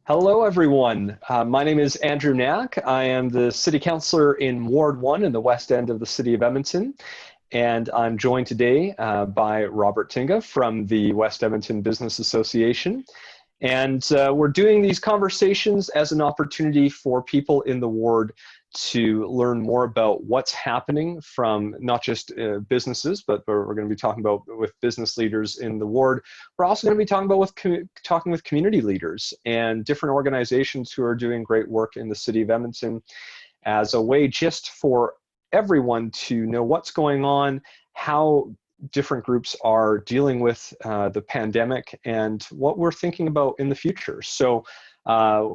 Hello, everyone. My name is Andrew Knack. I am the City Councillor in Ward 1 in the West End of the City of Edmonton. And I'm joined today by Robert Tinga from the West Edmonton Business Association. And we're doing these conversations as an opportunity for people in the ward to learn more about what's happening from not just businesses, but we're going to be talking about with business leaders in the ward. We're also going to be talking about talking with community leaders and different organizations who are doing great work in the city of Edmonton as a way just for everyone to know what's going on, how different groups are dealing with the pandemic, and what we're thinking about in the future. So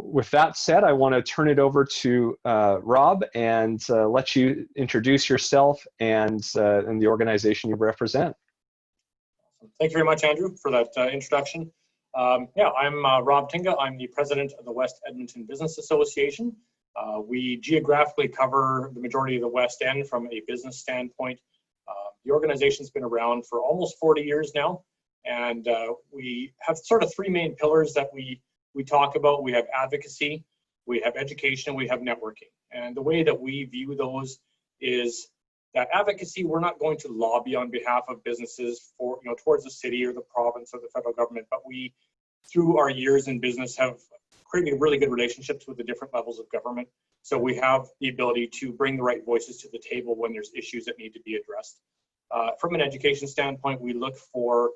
with that said, I want to turn it over to Rob and let you introduce yourself and the organization you represent. Thank you very much, Andrew, for that introduction. Yeah, I'm Rob Tinga. I'm the president of the West Edmonton Business Association. We geographically cover the majority of the West End from a business standpoint. The organization's been around for almost 40 years now, and we have sort of three main pillars that we talk about. We have advocacy, we have education, we have networking. And the way that we view those is that advocacy, we're not going to lobby on behalf of businesses for, towards the city or the province or the federal government, but we, through our years in business, have created really good relationships with the different levels of government. So we have the ability to bring the right voices to the table when there's issues that need to be addressed. From an education standpoint, we look for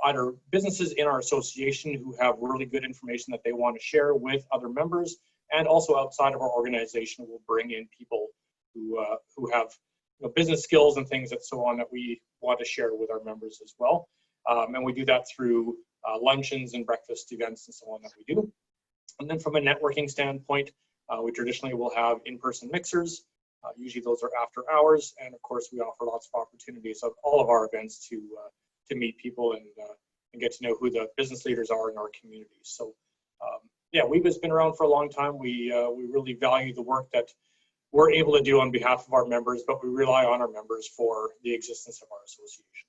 either businesses in our association who have really good information that they want to share with other members, and also outside of our organization, we'll bring in people who have business skills and things that so on that we want to share with our members as well. And we do that through luncheons and breakfast events and so on that we do. And then from a networking standpoint, we traditionally will have in-person mixers. Usually those are after hours, and of course we offer lots of opportunities of all of our events to meet people and get to know who the business leaders are in our communities. So yeah, we've been around for a long time. We really value the work that we're able to do on behalf of our members, but we rely on our members for the existence of our association.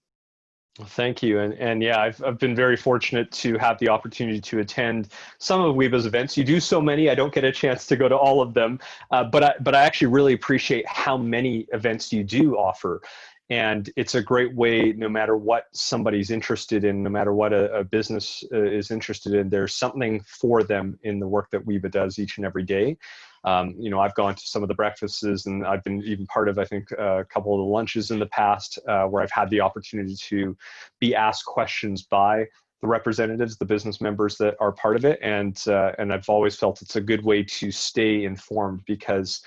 Well, thank you. And yeah, I've been very fortunate to have the opportunity to attend some of WEBA's events. You do so many, I don't get a chance to go to all of them, but I actually really appreciate how many events you do offer. And it's a great way, no matter what somebody's interested in, no matter what a business is interested in, there's something for them in the work that WEBA does each and every day. I've gone to some of the breakfasts, and I've been even part of, I think, a couple of the lunches in the past where I've had the opportunity to be asked questions by the representatives, the business members that are part of it. And I've always felt it's a good way to stay informed because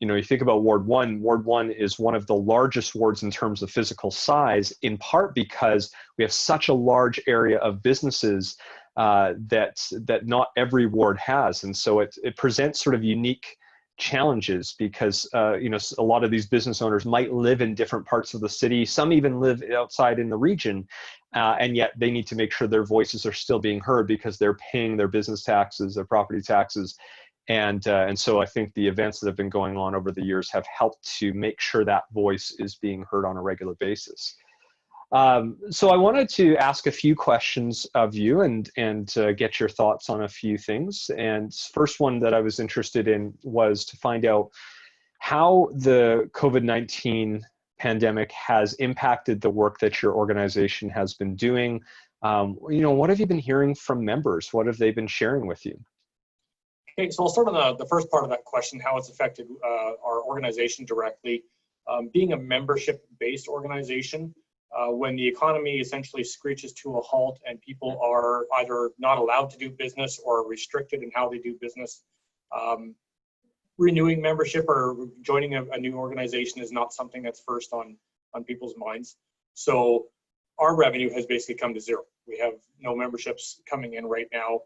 you think about Ward 1 is one of the largest wards in terms of physical size, in part because we have such a large area of businesses that not every ward has. And so it presents sort of unique challenges because, a lot of these business owners might live in different parts of the city. Some even live outside in the region, and yet they need to make sure their voices are still being heard because they're paying their business taxes, their property taxes. And so I think the events that have been going on over the years have helped to make sure that voice is being heard on a regular basis. So I wanted to ask a few questions of you and get your thoughts on a few things. And first one that I was interested in was to find out how the COVID-19 pandemic has impacted the work that your organization has been doing. What have you been hearing from members? What have they been sharing with you? Okay, so I'll start on the first part of that question, how it's affected our organization directly. Being a membership-based organization, when the economy essentially screeches to a halt and people are either not allowed to do business or restricted in how they do business, renewing membership or joining a new organization is not something that's first on people's minds. So our revenue has basically come to zero. We have no memberships coming in right now.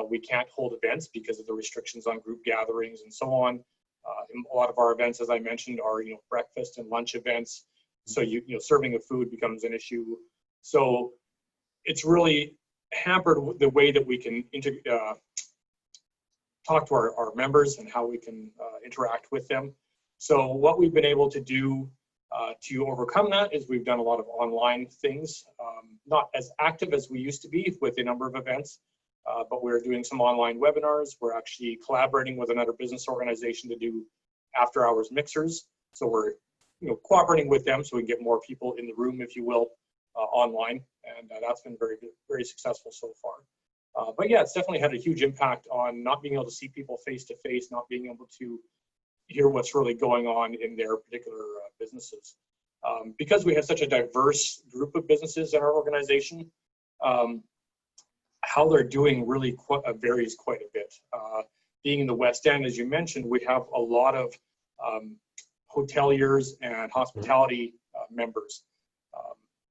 We can't hold events because of the restrictions on group gatherings and so on. A lot of our events, as I mentioned, are breakfast and lunch events. So serving of food becomes an issue. So it's really hampered the way that we can talk to our members and how we can interact with them. So what we've been able to do to overcome that is we've done a lot of online things, not as active as we used to be with a number of events, but we're doing some online webinars. We're actually collaborating with another business organization to do after-hours mixers. So we're cooperating with them so we can get more people in the room, if you will, online, and that's been very, very successful so far. But yeah, it's definitely had a huge impact on not being able to see people face to face, not being able to hear what's really going on in their particular businesses. Because we have such a diverse group of businesses in our organization, how they're doing really varies quite a bit. Being in the West End, as you mentioned, we have a lot of hoteliers and hospitality members.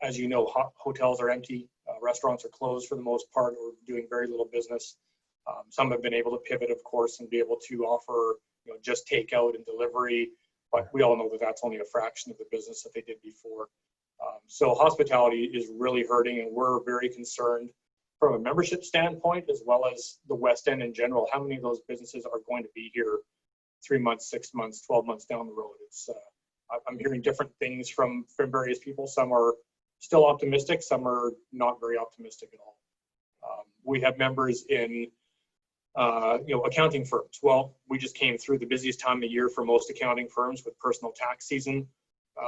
As you know, hotels are empty, restaurants are closed for the most part, or doing very little business. Some have been able to pivot, of course, and be able to offer just takeout and delivery, but we all know that that's only a fraction of the business that they did before. So hospitality is really hurting, and we're very concerned from a membership standpoint, as well as the West End in general. How many of those businesses are going to be here 3 months, 6 months, 12 months down the road? It's I'm hearing different things from various people. Some are still optimistic, some are not very optimistic at all. We have members in accounting firms. Well, we just came through the busiest time of the year for most accounting firms with personal tax season,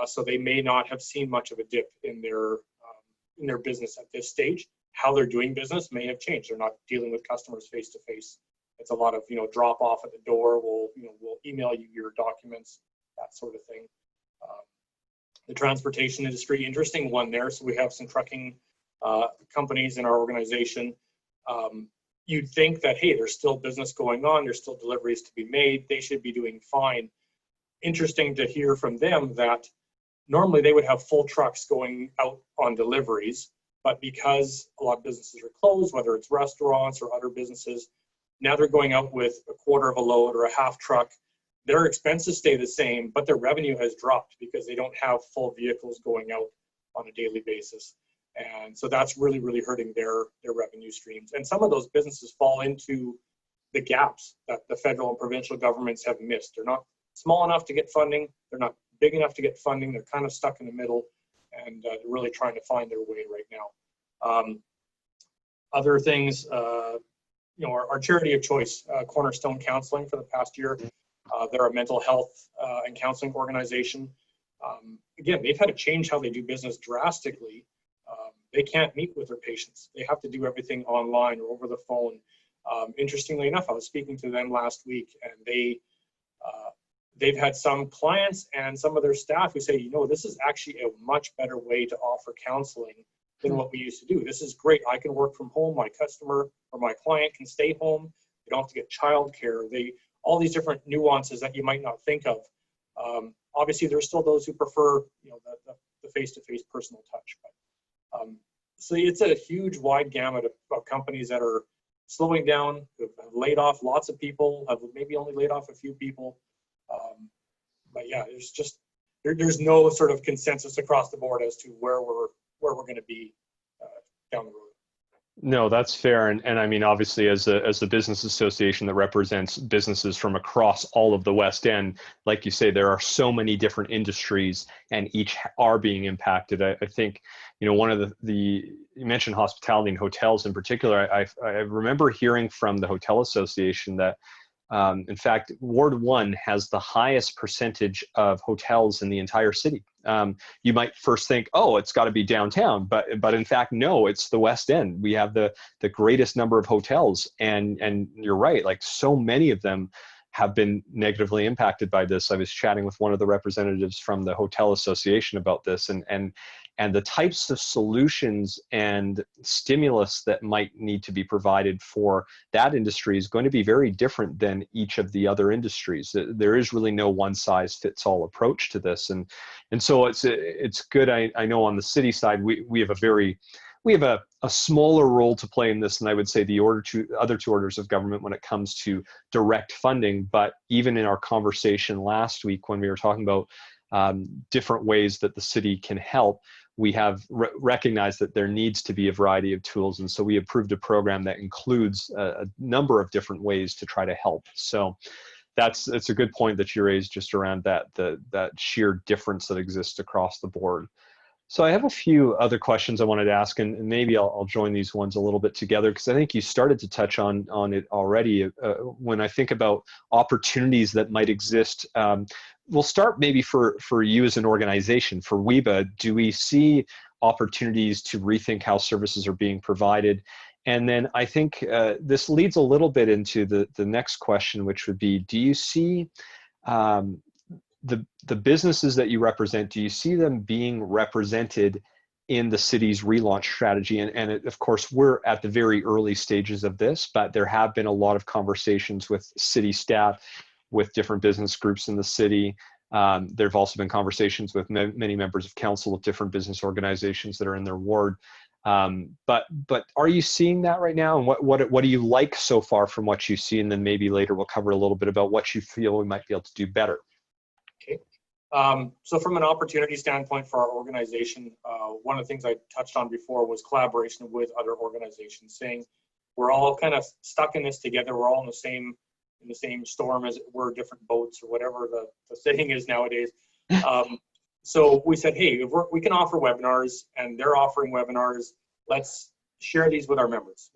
so they may not have seen much of a dip in their business at this stage. How they're doing business may have changed. They're not dealing with customers face to face. It's a lot of drop off at the door. We'll email you your documents, that sort of thing. The transportation industry, interesting one there. So we have some trucking companies in our organization. You'd think that, hey, there's still business going on, there's still deliveries to be made, they should be doing fine. Interesting to hear from them that normally they would have full trucks going out on deliveries, but because a lot of businesses are closed, whether it's restaurants or other businesses, now they're going out with a quarter of a load or a half truck. Their expenses stay the same, but their revenue has dropped because they don't have full vehicles going out on a daily basis. And so that's really, really hurting their revenue streams. And some of those businesses fall into the gaps that the federal and provincial governments have missed. They're not small enough to get funding. They're not big enough to get funding. They're kind of stuck in the middle, and they're really trying to find their way right now. Other things, our charity of choice, Cornerstone Counseling, for the past year. They're a mental health and counseling organization. Again, they've had to change how they do business drastically. They can't meet with their patients. They have to do everything online or over the phone. Interestingly enough, I was speaking to them last week, and they've had some clients and some of their staff who say, this is actually a much better way to offer counseling than what we used to do. This is great. I can work from home. My customer or my client can stay home. They don't have to get childcare. All these different nuances that you might not think of. Obviously, there's still those who prefer, the face-to-face personal touch. But, so it's a huge, wide gamut of companies that are slowing down, have laid off lots of people, have maybe only laid off a few people. But yeah, there's no sort of consensus across the board as to where we're going to be down the road. No, that's fair. And I mean, obviously, as a business association that represents businesses from across all of the West End, like you say, there are so many different industries and each are being impacted. I think, one of you mentioned hospitality and hotels in particular. I remember hearing from the Hotel Association that, in fact, Ward 1 has the highest percentage of hotels in the entire city. You might first think, oh, it's got to be downtown, but in fact, no, it's the West End. We have the greatest number of hotels, and you're right, like so many of them have been negatively impacted by this. I was chatting with one of the representatives from the Hotel Association about this, and the types of solutions and stimulus that might need to be provided for that industry is going to be very different than each of the other industries. There is really no one-size-fits-all approach to this, and so it's good. I know on the city side we have a smaller role to play in this than I would say the other two orders of government when it comes to direct funding. But even in our conversation last week when we were talking about different ways that the city can help, we have recognized that there needs to be a variety of tools. And so we approved a program that includes a number of different ways to try to help. So it's a good point that you raised just around that sheer difference that exists across the board. So I have a few other questions I wanted to ask, and maybe I'll join these ones a little bit together because I think you started to touch on it already. When I think about opportunities that might exist, we'll start maybe for you as an organization, for WEBA. Do we see opportunities to rethink how services are being provided? And then I think this leads a little bit into the next question, which would be: do you see um, the businesses that you represent, do you see them being represented in the city's relaunch strategy? And of course, we're at the very early stages of this, but there have been a lot of conversations with city staff, with different business groups in the city. There have also been conversations with many members of council with different business organizations that are in their ward. But are you seeing that right now? And what do you like so far from what you see? And then maybe later we'll cover a little bit about what you feel we might be able to do better. Okay. So from an opportunity standpoint for our organization, one of the things I touched on before was collaboration with other organizations, saying we're all kind of stuck in this together. We're all in the same storm, as it were, different boats, or whatever the saying is nowadays. So we said, hey, if we can offer webinars and they're offering webinars, let's share these with our members.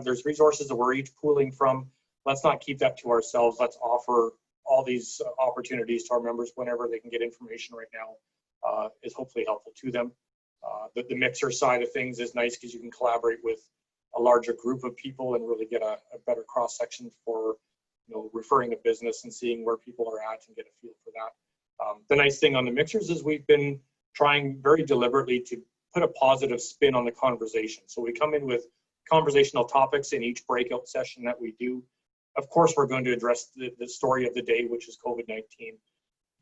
There's resources that we're each pooling from. Let's not keep that to ourselves. Let's offer all these opportunities to our members whenever they can get information right now is hopefully helpful to them. The mixer side of things is nice because you can collaborate with a larger group of people and really get a better cross section for referring a business and seeing where people are at and get a feel for that. The nice thing on the mixers is we've been trying very deliberately to put a positive spin on the conversation. So we come in with conversational topics in each breakout session that we do. Of course, we're going to address the story of the day, which is COVID-19,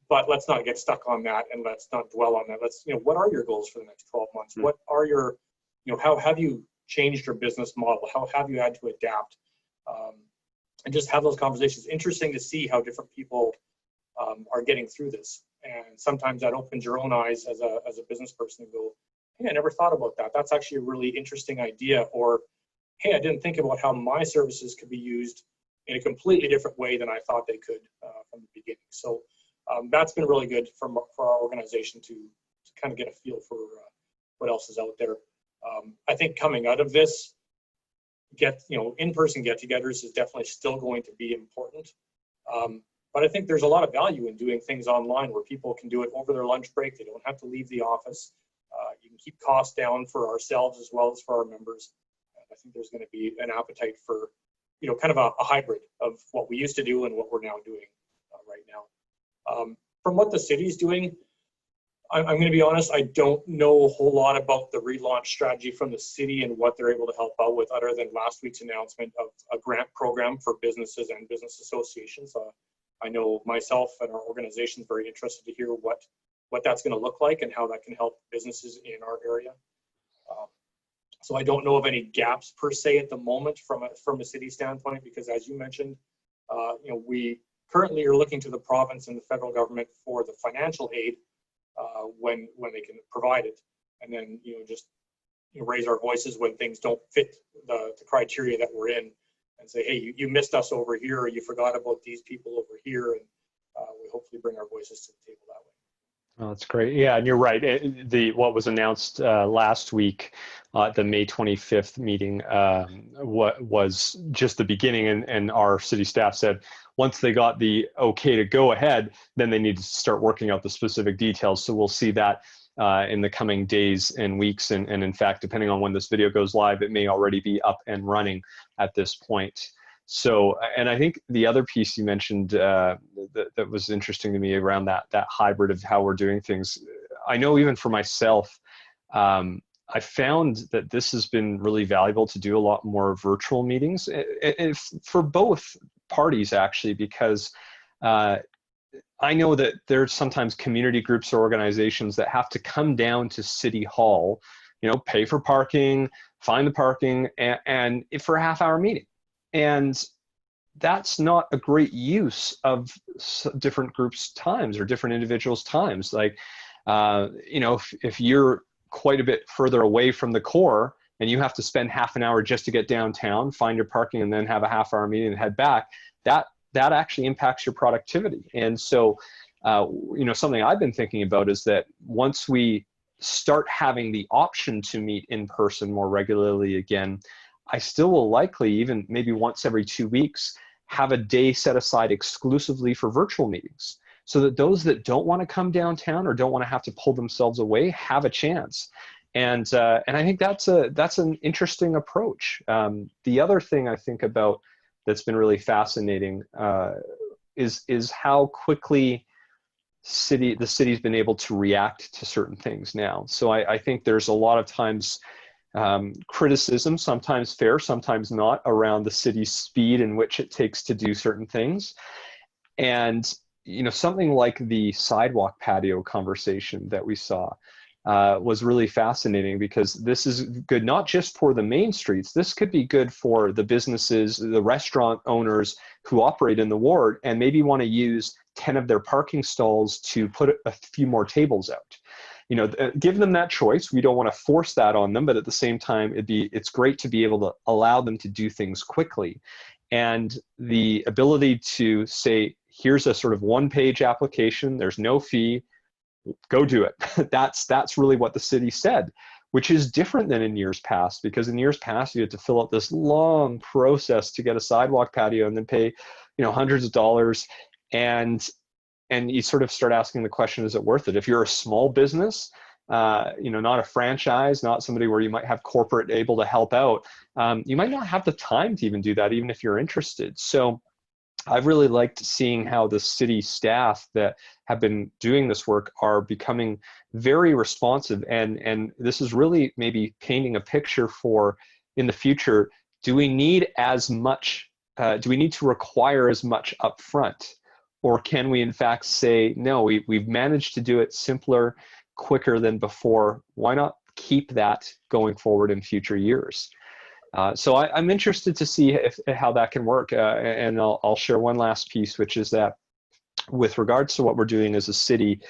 but let's not get stuck on that and let's not dwell on that. Let's, what are your goals for the next 12 months? What are your, how have you changed your business model? How have you had to adapt? And just have those conversations. Interesting to see how different people are getting through this. And sometimes that opens your own eyes as a business person and go, hey, I never thought about that. That's actually a really interesting idea. Or, hey, I didn't think about how my services could be used in a completely different way than I thought they could from the beginning. So that's been really good for our organization to kind of get a feel for what else is out there. I think coming out of this, in-person get-togethers is definitely still going to be important. But I think there's a lot of value in doing things online where people can do it over their lunch break. They don't have to leave the office. You can keep costs down for ourselves as well as for our members. I think there's going to be an appetite for kind of a hybrid of what we used to do and what we're now doing right now. From what the city's doing, I'm going to be honest, I don't know a whole lot about the relaunch strategy from the city and what they're able to help out with, other than last week's announcement of a grant program for businesses and business associations. I know myself and our organization is very interested to hear what that's going to look like and how that can help businesses in our area. So I don't know of any gaps per se at the moment from a city standpoint, because as you mentioned, we currently are looking to the province and the federal government for the financial aid when they can provide it, and then just raise our voices when things don't fit the criteria that we're in, and say, hey, you missed us over here, or you forgot about these people over here, and we hopefully bring our voices to the table that way. Oh, that's great. Yeah, and you're right. What was announced last week, the May 25th meeting, was just the beginning, and our city staff said once they got the okay to go ahead, then they need to start working out the specific details. So we'll see that in the coming days and weeks, and in fact, depending on when this video goes live, it may already be up and running at this point. So, and I think the other piece you mentioned that was interesting to me around that hybrid of how we're doing things. I know even for myself, I found that this has been really valuable to do a lot more virtual meetings for both parties, actually, because I know that there's sometimes community groups or organizations that have to come down to City Hall, pay for parking, find the parking, and for a half-hour meeting. And that's not a great use of different groups' times or different individuals' times. Like, if you're quite a bit further away from the core and you have to spend half an hour just to get downtown, find your parking, and then have a half-hour meeting and head back, that actually impacts your productivity. And so, something I've been thinking about is that once we start having the option to meet in person more regularly again, I still will likely, even maybe once every 2 weeks, have a day set aside exclusively for virtual meetings, so that those that don't want to come downtown or don't want to have to pull themselves away have a chance. And I think that's an interesting approach. The other thing I think about that's been really fascinating is how quickly the city's been able to react to certain things now. So I think there's a lot of times criticism, sometimes fair, sometimes not, around the city's speed in which it takes to do certain things. And something like the sidewalk patio conversation that we saw was really fascinating, because this is good not just for the main streets. This could be good for the businesses, the restaurant owners who operate in the ward and maybe want to use 10 of their parking stalls to put a few more tables out. Give them that choice. We don't want to force that on them, but at the same time, it's great to be able to allow them to do things quickly. And the ability to say, here's a sort of one-page application, there's no fee, go do it. That's really what the city said, which is different than in years past, because in years past you had to fill out this long process to get a sidewalk patio and then pay hundreds of dollars. And you sort of start asking the question, is it worth it? If you're a small business, not a franchise, not somebody where you might have corporate able to help out, you might not have the time to even do that, even if you're interested. So I've really liked seeing how the city staff that have been doing this work are becoming very responsive. And this is really maybe painting a picture for, in the future, do we need do we need to require as much upfront? Or can we in fact say, no, we've managed to do it simpler, quicker than before. Why not keep that going forward in future years? So I'm interested to see how that can work. And I'll share one last piece, which is that with regards to what we're doing as a city,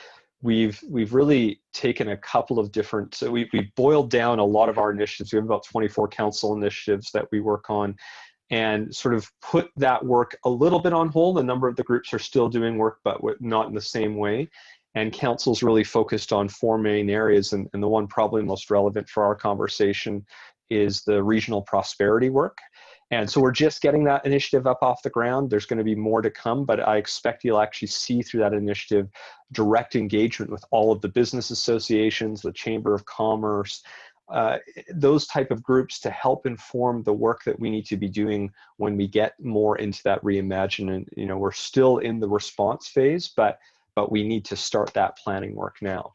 we've really taken a couple of different, so we've boiled down a lot of our initiatives. We have about 24 council initiatives that we work on, and sort of put that work a little bit on hold. A number of the groups are still doing work, but not in the same way. And council's really focused on 4 main areas, and the one probably most relevant for our conversation is the regional prosperity work. And so we're just getting that initiative up off the ground. There's going to be more to come, but I expect you'll actually see through that initiative direct engagement with all of the business associations, the Chamber of Commerce, those type of groups, to help inform the work that we need to be doing when we get more into that reimagine. And we're still in the response phase, but we need to start that planning work now.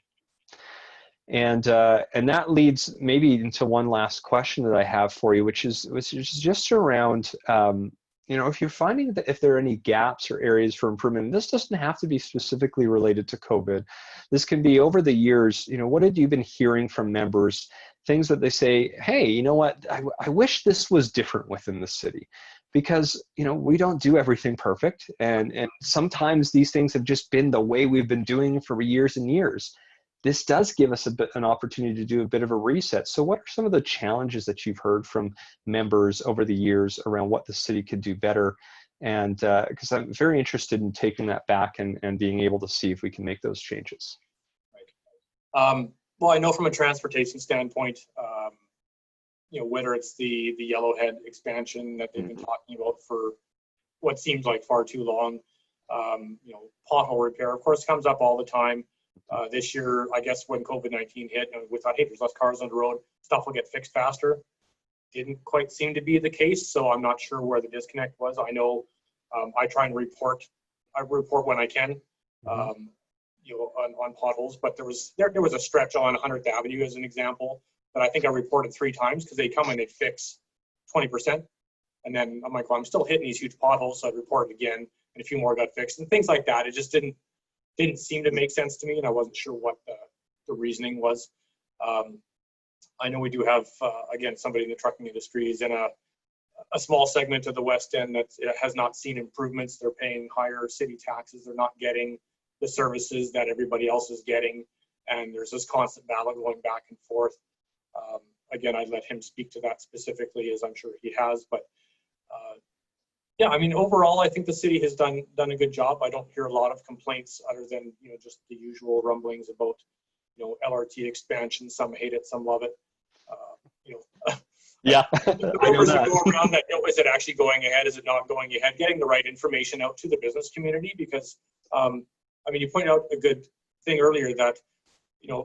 And that leads maybe into one last question that I have for you, which is just around, if you're finding that if there are any gaps or areas for improvement, this doesn't have to be specifically related to COVID. This can be over the years, what have you been hearing from members, things that they say, hey, you know what, I wish this was different within the city, because, we don't do everything perfect. And sometimes these things have just been the way we've been doing for years and years. This does give us an opportunity to do a bit of a reset. So what are some of the challenges that you've heard from members over the years around what the city could do better? And because I'm very interested in taking that back and being able to see if we can make those changes. Right. Well, I know from a transportation standpoint, whether it's the Yellowhead expansion that they've been talking about for what seems like far too long, pothole repair, of course, comes up all the time. This year, I guess when COVID-19 hit, and we thought, hey, there's less cars on the road, stuff will get fixed faster. Didn't quite seem to be the case, so I'm not sure where the disconnect was. I know I try and report when I can, on potholes, but there was a stretch on 100th Avenue as an example that I think I reported 3 times, because they come and they fix 20%, and then I'm like, well, I'm still hitting these huge potholes, so I reported again, and a few more got fixed, and things like that. It just didn't seem to make sense to me, and I wasn't sure what the reasoning was. I know we do have, again, somebody in the trucking industry is in a small segment of the West End that has not seen improvements. They're paying higher city taxes. They're not getting the services that everybody else is getting, and there's this constant battle going back and forth. Again, I'd let him speak to that specifically, as I'm sure he has, but yeah, I mean, overall, I think the city has done a good job. I don't hear a lot of complaints other than, just the usual rumblings about LRT expansion. Some hate it, some love it. Yeah, The I know rumors that that. go around that, is it actually going ahead? Is it not going ahead? Getting the right information out to the business community, because you pointed out a good thing earlier that,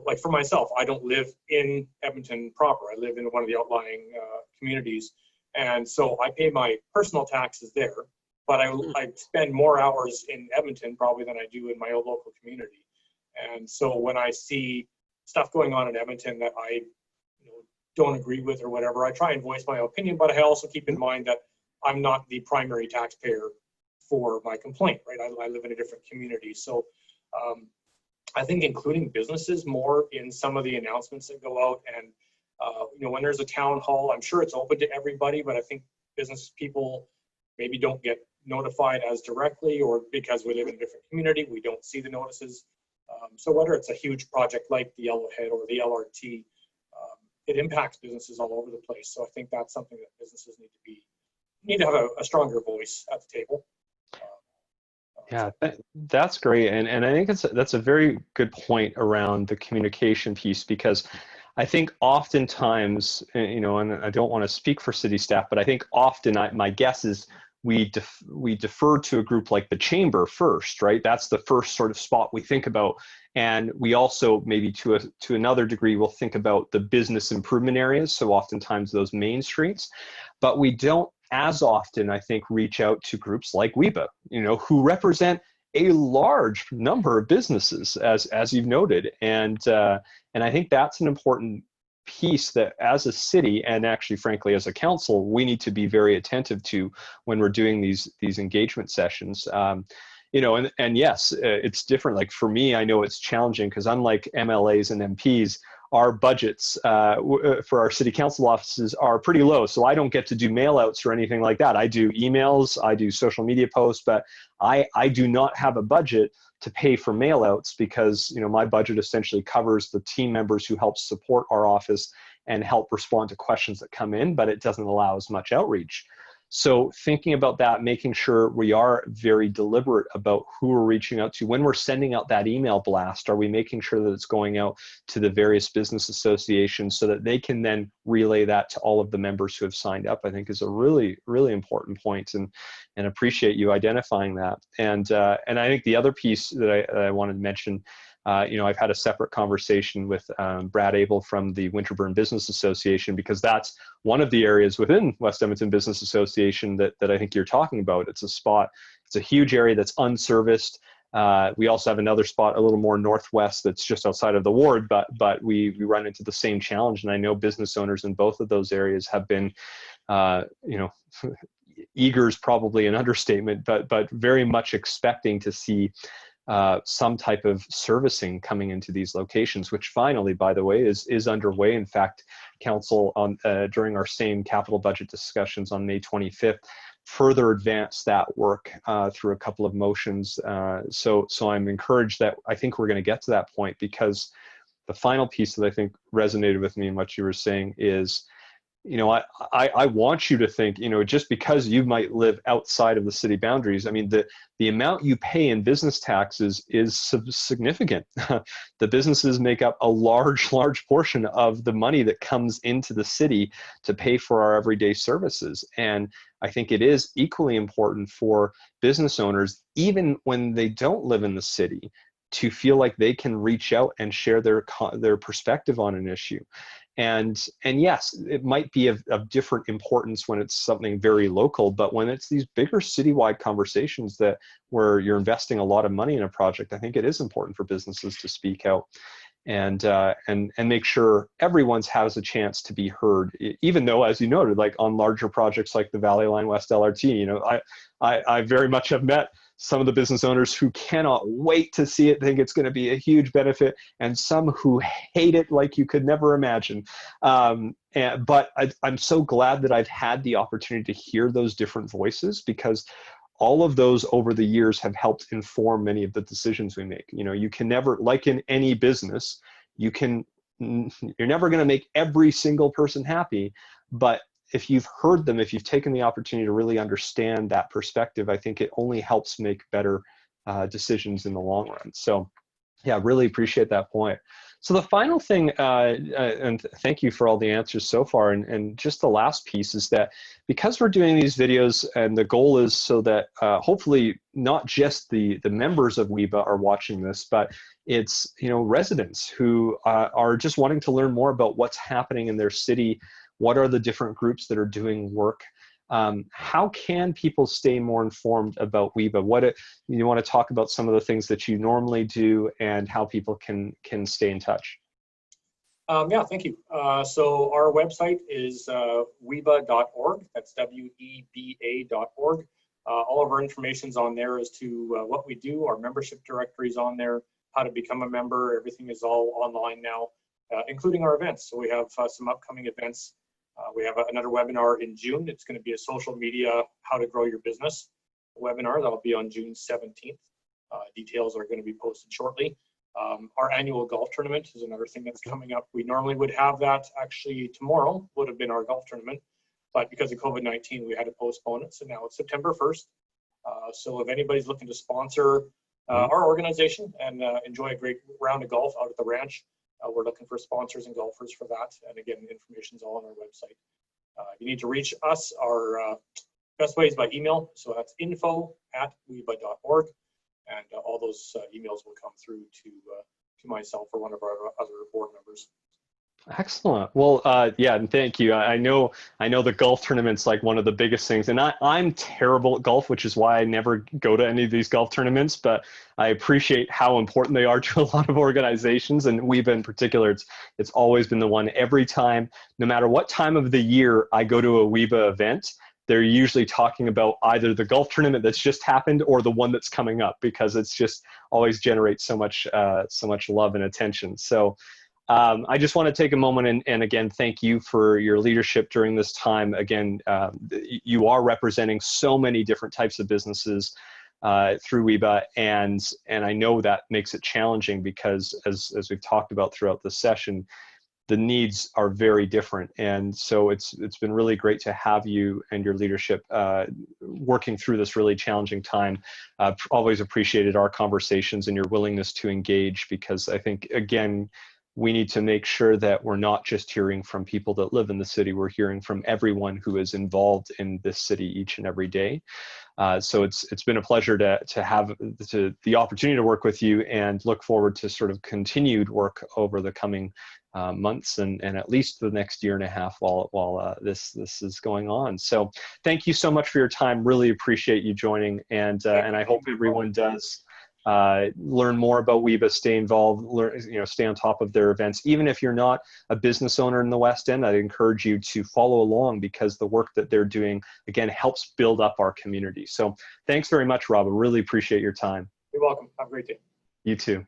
like for myself, I don't live in Edmonton proper. I live in one of the outlying communities, and so I pay my personal taxes there, but I spend more hours in Edmonton probably than I do in my own local community. And so when I see stuff going on in Edmonton that I don't agree with or whatever, I try and voice my opinion, but I also keep in mind that I'm not the primary taxpayer for my complaint, right? I live in a different community. So I think including businesses more in some of the announcements that go out, and when there's a town hall, I'm sure it's open to everybody, but I think business people maybe don't get notified as directly, or because we live in a different community, we don't see the notices. So whether it's a huge project like the Yellowhead or the LRT, it impacts businesses all over the place. So I think that's something that businesses need to have a stronger voice at the table. Yeah, that's great, and I think that's a very good point around the communication piece, because I think oftentimes, and I don't want to speak for city staff, but I think often my guess is we defer to a group like the chamber first, right? That's the first sort of spot we think about, and we also maybe to another degree will think about the business improvement areas. So oftentimes those main streets, but we don't as often, I think, reach out to groups like WEBA, who represent a large number of businesses, as you've noted, and I think that's an important piece that, as a city, and actually, frankly, as a council, we need to be very attentive to when we're doing these engagement sessions. And yes, it's different. Like for me, I know it's challenging because unlike MLAs and MPs, our budgets for our city council offices are pretty low. So I don't get to do mail outs or anything like that. I do emails, I do social media posts, but I do not have a budget to pay for mail outs, because my budget essentially covers the team members who help support our office and help respond to questions that come in, but it doesn't allow as much outreach. So thinking about that, making sure we are very deliberate about who we're reaching out to. When we're sending out that email blast, are we making sure that it's going out to the various business associations so that they can then relay that to all of the members who have signed up? I think is a really, really important point, and appreciate you identifying that. And I think the other piece that I wanted to mention, I've had a separate conversation with Brad Abel from the Winterburn Business Association, because that's one of the areas within West Edmonton Business Association that I think you're talking about. It's a huge area that's unserviced. We also have another spot a little more northwest that's just outside of the ward, but we run into the same challenge. And I know business owners in both of those areas have been, eager is probably an understatement, but very much expecting to see some type of servicing coming into these locations, which finally, by the way, is underway. In fact, council during our same capital budget discussions on May 25th further advanced that work through a couple of motions. So I'm encouraged that I think we're going to get to that point, because the final piece that I think resonated with me in what you were saying is, I want you to think, just because you might live outside of the city boundaries, I mean, the amount you pay in business taxes is significant. The businesses make up a large portion of the money that comes into the city to pay for our everyday services. And I think it is equally important for business owners, even when they don't live in the city, to feel like they can reach out and share their perspective on an issue. And yes, it might be of different importance when it's something very local, but when it's these bigger citywide conversations where you're investing a lot of money in a project, I think it is important for businesses to speak out and make sure everyone's has a chance to be heard. Even though, as you noted, like on larger projects like the Valley Line West LRT, I very much have met some of the business owners who cannot wait to see it, think it's going to be a huge benefit, and some who hate it like you could never imagine. But I'm so glad that I've had the opportunity to hear those different voices, because all of those over the years have helped inform many of the decisions we make. You can never, like in any business, you're never going to make every single person happy, but if you've heard them, if you've taken the opportunity to really understand that perspective, I think it only helps make better decisions in the long run. So yeah, really appreciate that point. So the final thing, and thank you for all the answers so far, and just the last piece is that because we're doing these videos, and the goal is so that hopefully not just the members of WEBA are watching this, but it's residents who are just wanting to learn more about what's happening in their city, what are the different groups that are doing work. How can people stay more informed about WEBA? You want to talk about some of the things that you normally do and how people can stay in touch? Yeah, thank you. So our website is weba.org. That's WEBA.org. All of our information's on there as to what we do. Our membership directory is on there, how to become a member. Everything is all online now, including our events. So we have some upcoming events. We have another webinar in June. It's going to be a social media, how to grow your business webinar. That'll be on June 17th. Details are going to be posted shortly. Our annual golf tournament is another thing that's coming up. We normally would have that actually tomorrow, would have been our golf tournament, but because of COVID-19, we had to postpone it. So now it's September 1st. So if anybody's looking to sponsor our organization and enjoy a great round of golf out at the ranch, we're looking for sponsors and golfers for that. And again, information is all on our website. If you need to reach us, our best way is by email. So that's info@weba.org. And all those emails will come through to myself or one of our other board members. Excellent. Well, yeah, and thank you. I know the golf tournament's like one of the biggest things, and I'm terrible at golf, which is why I never go to any of these golf tournaments, but I appreciate how important they are to a lot of organizations, and WEBA in particular, it's always been the one. Every time, no matter what time of the year I go to a WEBA event, they're usually talking about either the golf tournament that's just happened or the one that's coming up, because it's just always generates so much love and attention. So I just want to take a moment and again, thank you for your leadership during this time. Again, you are representing so many different types of businesses through WEBA, and I know that makes it challenging because as we've talked about throughout the session, the needs are very different. And so it's been really great to have you and your leadership working through this really challenging time. Always appreciated our conversations and your willingness to engage, because I think, again, we need to make sure that we're not just hearing from people that live in the city, we're hearing from everyone who is involved in this city each and every day. So it's been a pleasure to have the opportunity to work with you, and look forward to sort of continued work over the coming months and at least the next year and a half while this is going on. So thank you so much for your time. Really appreciate you joining, and I hope everyone does learn more about WEBA, stay involved, stay on top of their events. Even if you're not a business owner in the West End, I'd encourage you to follow along, because the work that they're doing, again, helps build up our community. So thanks very much, Rob. I really appreciate your time. You're welcome. Have a great day. You too.